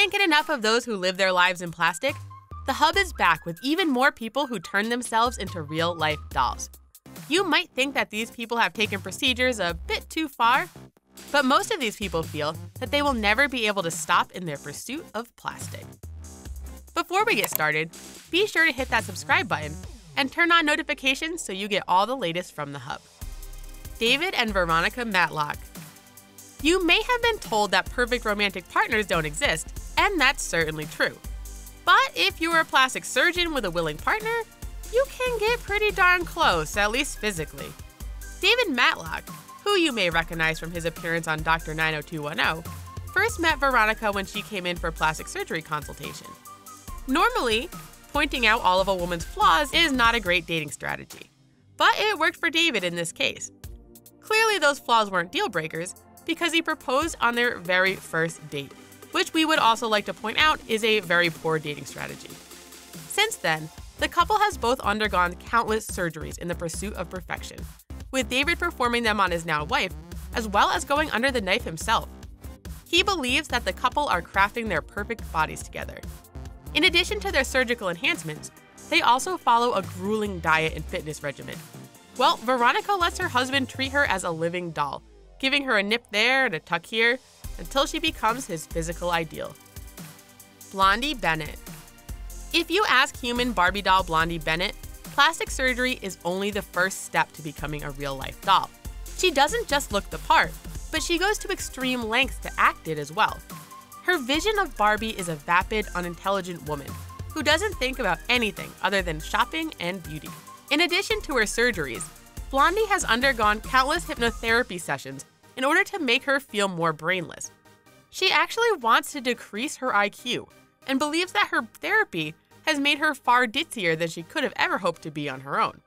can't get enough of those who live their lives in plastic? The Hub is back with even more people who turn themselves into real-life dolls. You might think that these people have taken procedures a bit too far, but most of these people feel that they will never be able to stop in their pursuit of plastic. Before we get started, be sure to hit that subscribe button and turn on notifications so you get all the latest from the Hub. David and Veronica Matlock. You may have been told that perfect romantic partners don't exist, and that's certainly true. But if you are a plastic surgeon with a willing partner, you can get pretty darn close, at least physically. David Matlock, who you may recognize from his appearance on Dr. 90210, first met Veronica when she came in for plastic surgery consultation. Normally, pointing out all of a woman's flaws is not a great dating strategy, but it worked for David in this case. Clearly, those flaws weren't deal breakers because he proposed on their very first date, which we would also like to point out is a very poor dating strategy. Since then, the couple has both undergone countless surgeries in the pursuit of perfection, with David performing them on his now wife, as well as going under the knife himself. He believes that the couple are crafting their perfect bodies together. In addition to their surgical enhancements, they also follow a grueling diet and fitness regimen. Well, Veronica lets her husband treat her as a living doll, giving her a nip there and a tuck here, until she becomes his physical ideal. Blondie Bennett. If you ask human Barbie doll Blondie Bennett, plastic surgery is only the first step to becoming a real-life doll. She doesn't just look the part, but she goes to extreme lengths to act it as well. Her vision of Barbie is a vapid, unintelligent woman who doesn't think about anything other than shopping and beauty. In addition to her surgeries, Blondie has undergone countless hypnotherapy sessions in order to make her feel more brainless. She actually wants to decrease her IQ and believes that her therapy has made her far ditzier than she could have ever hoped to be on her own.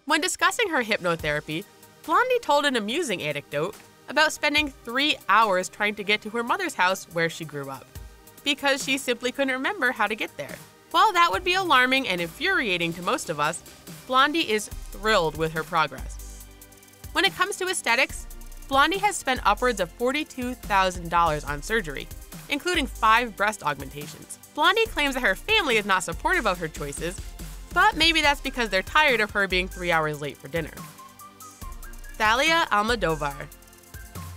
When discussing her hypnotherapy, Blondie told an amusing anecdote about spending 3 hours trying to get to her mother's house where she grew up, because she simply couldn't remember how to get there. While that would be alarming and infuriating to most of us, Blondie is thrilled with her progress. When it comes to aesthetics, Blondie has spent upwards of $42,000 on surgery, including 5 breast augmentations. Blondie claims that her family is not supportive of her choices, but maybe that's because they're tired of her being 3 hours late for dinner. Thalia Almodovar.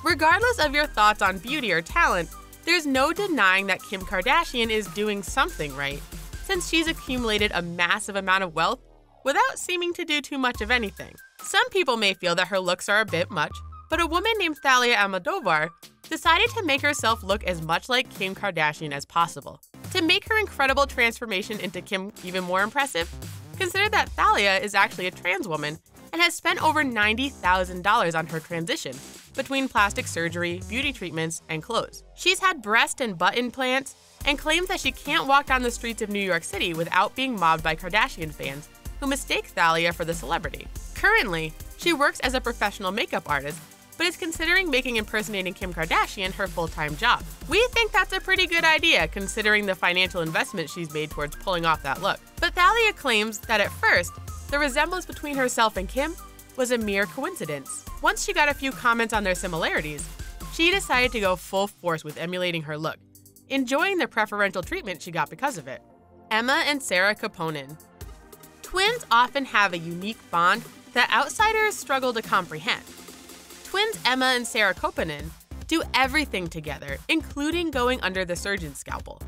Regardless of your thoughts on beauty or talent, there's no denying that Kim Kardashian is doing something right, since she's accumulated a massive amount of wealth without seeming to do too much of anything. Some people may feel that her looks are a bit much, but a woman named Thalia Almodovar decided to make herself look as much like Kim Kardashian as possible. To make her incredible transformation into Kim even more impressive, consider that Thalia is actually a trans woman and has spent over $90,000 on her transition between plastic surgery, beauty treatments, and clothes. She's had breast and butt implants and claims that she can't walk down the streets of New York City without being mobbed by Kardashian fans who mistake Thalia for the celebrity. Currently, she works as a professional makeup artist, but is considering making impersonating Kim Kardashian her full-time job. We think that's a pretty good idea considering the financial investment she's made towards pulling off that look. But Thalia claims that at first, the resemblance between herself and Kim was a mere coincidence. Once she got a few comments on their similarities, she decided to go full force with emulating her look, enjoying the preferential treatment she got because of it. Emma and Sarah Koponen. Twins often have a unique bond that outsiders struggle to comprehend. Twins Emma and Sarah Koponen do everything together, including going under the surgeon's scalpel.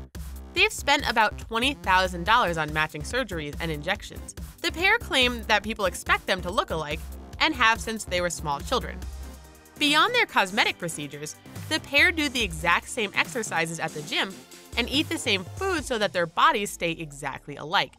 They've spent about $20,000 on matching surgeries and injections. The pair claim that people expect them to look alike and have since they were small children. Beyond their cosmetic procedures, the pair do the exact same exercises at the gym and eat the same food so that their bodies stay exactly alike.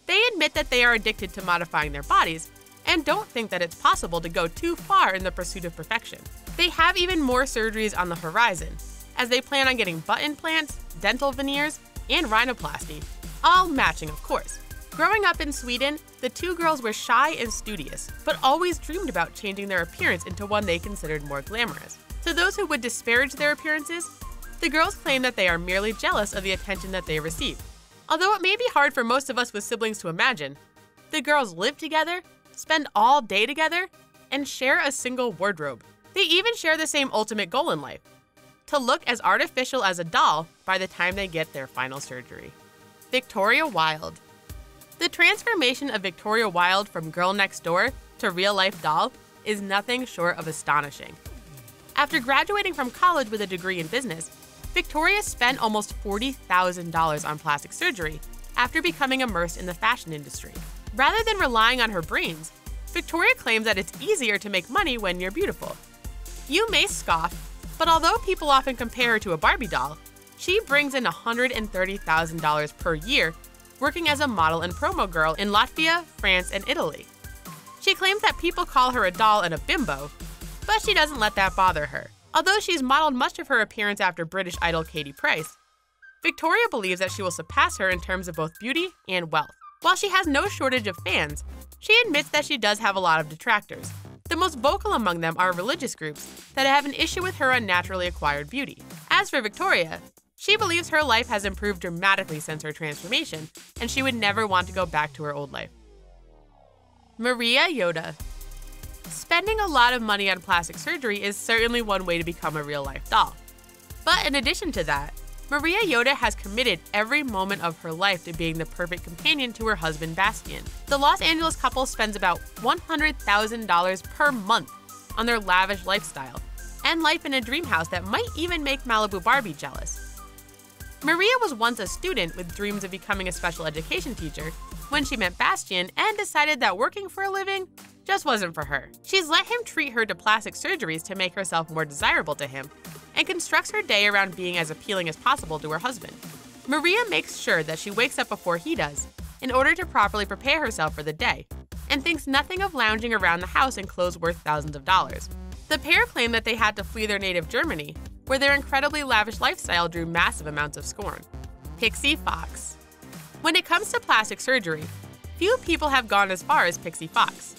They admit that they are addicted to modifying their bodies and don't think that it's possible to go too far in the pursuit of perfection. They have even more surgeries on the horizon, as they plan on getting butt implants, dental veneers, and rhinoplasty, all matching of course. Growing up in Sweden, the two girls were shy and studious, but always dreamed about changing their appearance into one they considered more glamorous. To those who would disparage their appearances, the girls claim that they are merely jealous of the attention that they receive. Although it may be hard for most of us with siblings to imagine, the girls live together, spend all day together, and share a single wardrobe. They even share the same ultimate goal in life: to look as artificial as a doll by the time they get their final surgery. Victoria Wilde. The transformation of Victoria Wilde from girl next door to real-life doll is nothing short of astonishing. After graduating from college with a degree in business, Victoria spent almost $40,000 on plastic surgery after becoming immersed in the fashion industry. Rather than relying on her brains, Victoria claims that it's easier to make money when you're beautiful. You may scoff, but although people often compare her to a Barbie doll, she brings in $130,000 per year working as a model and promo girl in Latvia, France, and Italy. She claims that people call her a doll and a bimbo, but she doesn't let that bother her. Although she's modeled much of her appearance after British idol Katie Price, Victoria believes that she will surpass her in terms of both beauty and wealth. While she has no shortage of fans, she admits that she does have a lot of detractors. The most vocal among them are religious groups that have an issue with her unnaturally acquired beauty. As for Victoria, she believes her life has improved dramatically since her transformation, and she would never want to go back to her old life. Maria Yoda. Spending a lot of money on plastic surgery is certainly one way to become a real-life doll. But in addition to that, Maria Yoda has committed every moment of her life to being the perfect companion to her husband Bastian. The Los Angeles couple spends about $100,000 per month on their lavish lifestyle and life in a dream house that might even make Malibu Barbie jealous. Maria was once a student with dreams of becoming a special education teacher when she met Bastian and decided that working for a living just wasn't for her. She's let him treat her to plastic surgeries to make herself more desirable to him and constructs her day around being as appealing as possible to her husband. Maria makes sure that she wakes up before he does in order to properly prepare herself for the day and thinks nothing of lounging around the house in clothes worth thousands of dollars. The pair claim that they had to flee their native Germany, where their incredibly lavish lifestyle drew massive amounts of scorn. Pixie Fox. When it comes to plastic surgery, few people have gone as far as Pixie Fox.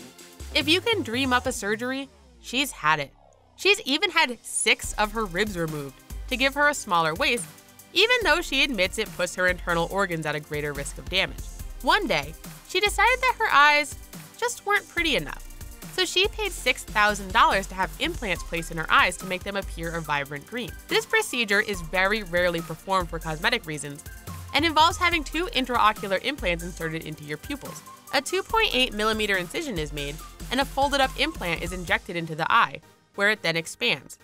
If you can dream up a surgery, she's had it. She's even had 6 of her ribs removed to give her a smaller waist, even though she admits it puts her internal organs at a greater risk of damage. One day, she decided that her eyes just weren't pretty enough, so she paid $6,000 to have implants placed in her eyes to make them appear a vibrant green. This procedure is very rarely performed for cosmetic reasons and involves having 2 intraocular implants inserted into your pupils. A 2.8mm incision is made, and a folded-up implant is injected into the eye, where it then expands.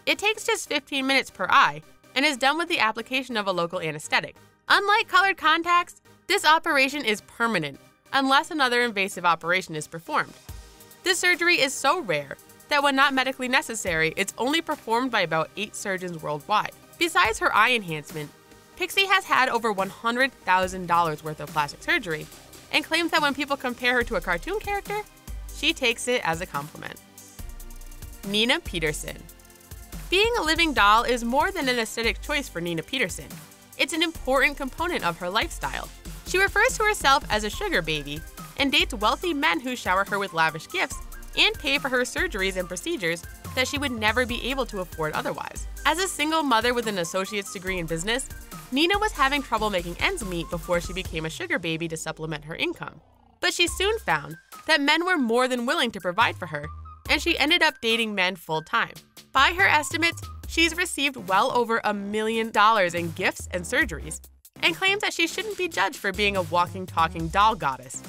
It takes just 15 minutes per eye and is done with the application of a local anesthetic. Unlike colored contacts, this operation is permanent unless another invasive operation is performed. This surgery is so rare that when not medically necessary, it's only performed by about 8 surgeons worldwide. Besides her eye enhancement, Pixie has had over $100,000 worth of plastic surgery and claims that when people compare her to a cartoon character, she takes it as a compliment. Nina Peterson. Being a living doll is more than an aesthetic choice for Nina Peterson. It's an important component of her lifestyle. She refers to herself as a sugar baby and dates wealthy men who shower her with lavish gifts and pay for her surgeries and procedures that she would never be able to afford otherwise. As a single mother with an associate's degree in business, Nina was having trouble making ends meet before she became a sugar baby to supplement her income. But she soon found that men were more than willing to provide for her, and she ended up dating men full-time. By her estimates, she's received well over $1 million in gifts and surgeries, and claims that she shouldn't be judged for being a walking, talking doll goddess.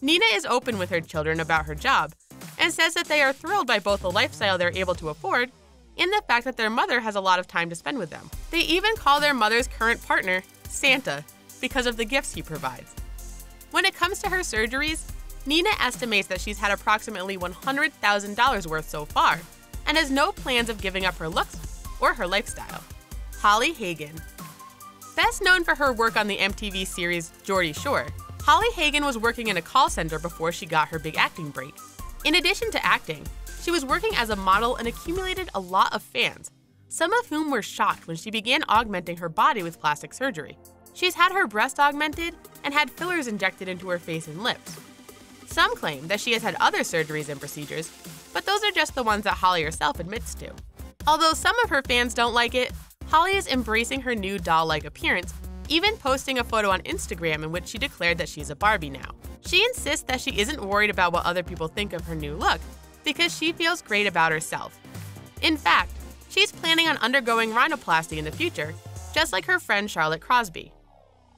Nina is open with her children about her job, and says that they are thrilled by both the lifestyle they're able to afford and the fact that their mother has a lot of time to spend with them. They even call their mother's current partner Santa because of the gifts he provides. When it comes to her surgeries, Nina estimates that she's had approximately $100,000 worth so far and has no plans of giving up her looks or her lifestyle. Holly Hagen. Best known for her work on the MTV series Geordie Shore, Holly Hagen was working in a call center before she got her big acting break. In addition to acting, she was working as a model and accumulated a lot of fans, some of whom were shocked when she began augmenting her body with plastic surgery. She's had her breast augmented and had fillers injected into her face and lips. Some claim that she has had other surgeries and procedures, but those are just the ones that Holly herself admits to. Although some of her fans don't like it, Holly is embracing her new doll-like appearance, even posting a photo on Instagram in which she declared that she's a Barbie now. She insists that she isn't worried about what other people think of her new look, because she feels great about herself. In fact, She's planning on undergoing rhinoplasty in the future, just like her friend Charlotte Crosby.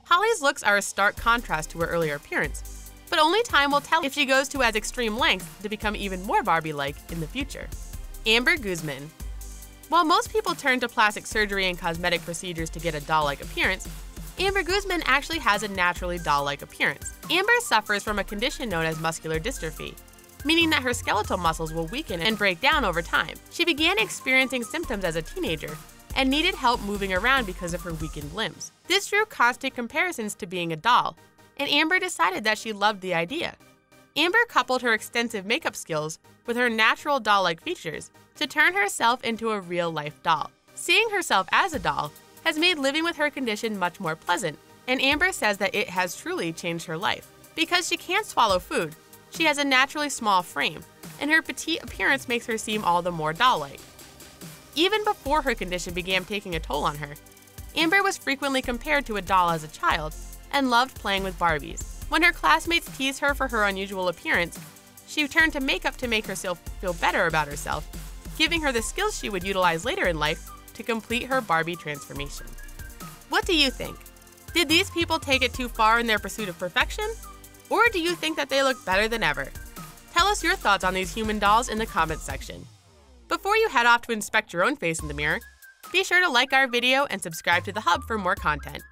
Holly's looks are a stark contrast to her earlier appearance, but only time will tell if she goes to as extreme lengths to become even more Barbie-like in the future. Amber Guzman. While most people turn to plastic surgery and cosmetic procedures to get a doll-like appearance, Amber Guzman actually has a naturally doll-like appearance. Amber suffers from a condition known as muscular dystrophy, meaning that her skeletal muscles will weaken and break down over time. She began experiencing symptoms as a teenager and needed help moving around because of her weakened limbs. This drew constant comparisons to being a doll, and Amber decided that she loved the idea. Amber coupled her extensive makeup skills with her natural doll-like features to turn herself into a real-life doll. Seeing herself as a doll has made living with her condition much more pleasant, and Amber says that it has truly changed her life. Because she can't swallow food, she has a naturally small frame, and her petite appearance makes her seem all the more doll-like. Even before her condition began taking a toll on her, Amber was frequently compared to a doll as a child and loved playing with Barbies. When her classmates teased her for her unusual appearance, she turned to makeup to make herself feel better about herself, giving her the skills she would utilize later in life to complete her Barbie transformation. What do you think? Did these people take it too far in their pursuit of perfection? Or do you think that they look better than ever? Tell us your thoughts on these human dolls in the comments section. Before you head off to inspect your own face in the mirror, be sure to like our video and subscribe to The Hub for more content.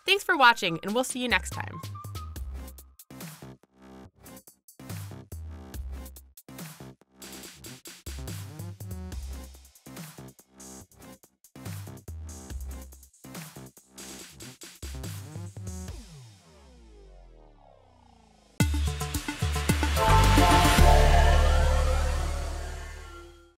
Thanks for watching, and we'll see you next time.